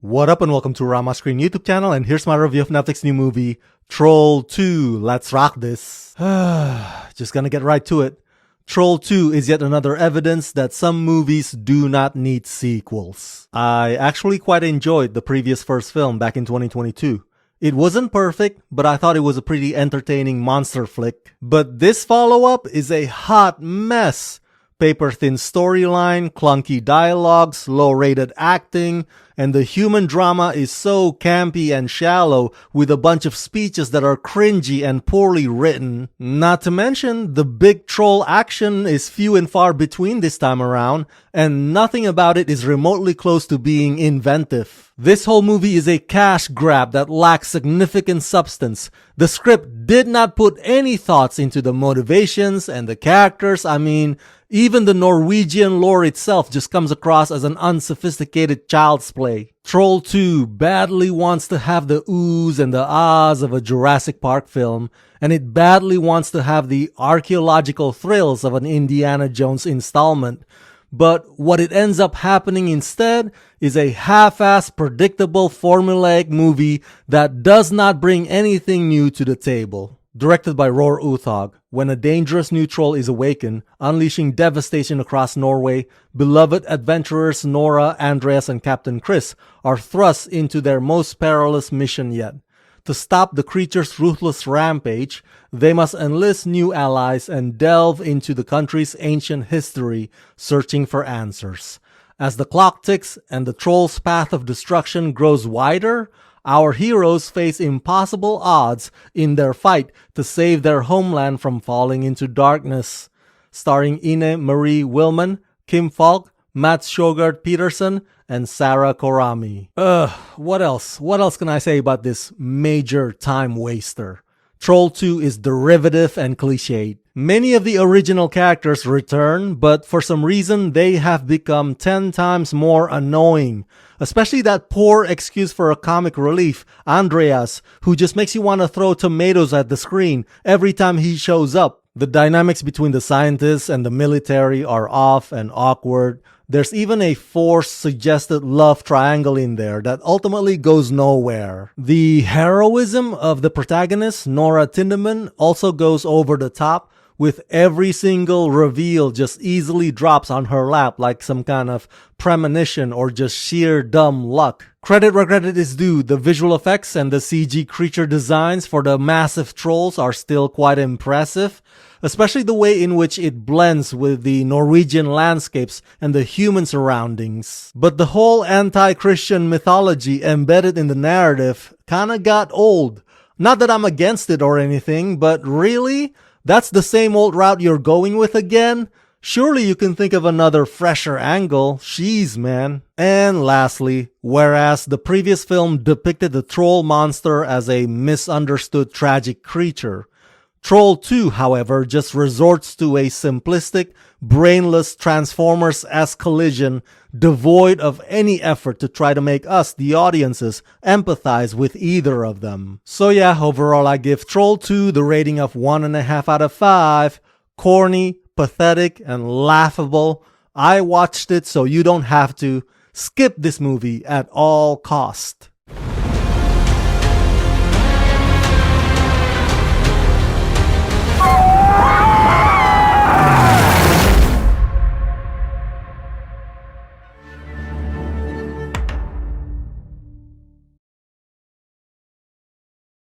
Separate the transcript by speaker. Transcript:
Speaker 1: What up and welcome to Rama Screen YouTube channel, and here's my review of Netflix new movie, Troll 2. Let's rock this. Just gonna get right to it. Troll 2 is yet another evidence that some movies do not need sequels. I actually quite enjoyed the previous first film back in 2022. It wasn't perfect, but I thought it was a pretty entertaining monster flick. But this follow-up is a hot mess. Paper-thin storyline, clunky dialogues, low-rated acting, and the human drama is so campy and shallow with a bunch of speeches that are cringy and poorly written. Not to mention, the big troll action is few and far between this time around, and nothing about it is remotely close to being inventive. This whole movie is a cash grab that lacks significant substance. The script did not put any thoughts into the motivations and the characters. Even the Norwegian lore itself just comes across as an unsophisticated child's play. Troll 2 badly wants to have the oohs and the ahs of a Jurassic Park film, and it badly wants to have the archaeological thrills of an Indiana Jones installment. But what it ends up happening instead is a half-assed, predictable, formulaic movie that does not bring anything new to the table. Directed by Roar Uthog, when a dangerous new troll is awakened, unleashing devastation across Norway, beloved adventurers Nora, Andreas and Captain Kris are thrust into their most perilous mission yet. To stop the creature's ruthless rampage, they must enlist new allies and delve into the country's ancient history, searching for answers. As the clock ticks and the troll's path of destruction grows wider, our heroes face impossible odds in their fight to save their homeland from falling into darkness. Starring Ine Marie Willman, Kim Falk, Mats Sjogard Peterson, and Sarah Korami. What else? What else can I say about this major time waster? Troll 2 is derivative and cliched. Many of the original characters return, but for some reason they have become 10 times more annoying. Especially that poor excuse for a comic relief, Andreas, who just makes you want to throw tomatoes at the screen every time he shows up. The dynamics between the scientists and the military are off and awkward. There's even a forced suggested love triangle in there that ultimately goes nowhere. The heroism of the protagonist, Nora Tindeman, also goes over the top, with every single reveal just easily drops on her lap like some kind of premonition or just sheer dumb luck. Credit where credit is due, the visual effects and the CG creature designs for the massive trolls are still quite impressive, especially the way in which it blends with the Norwegian landscapes and the human surroundings. But the whole anti-Christian mythology embedded in the narrative kinda got old. Not that I'm against it or anything, but really? That's the same old route you're going with again? Surely you can think of another fresher angle. Jeez, man. And lastly, whereas the previous film depicted the troll monster as a misunderstood tragic creature, Troll 2, however, just resorts to a simplistic, brainless Transformers-esque collision devoid of any effort to try to make us, the audiences, empathize with either of them. So yeah, overall I give Troll 2 the rating of 1.5 out of 5. Corny, pathetic, and laughable. I watched it so you don't have to. Skip this movie at all cost.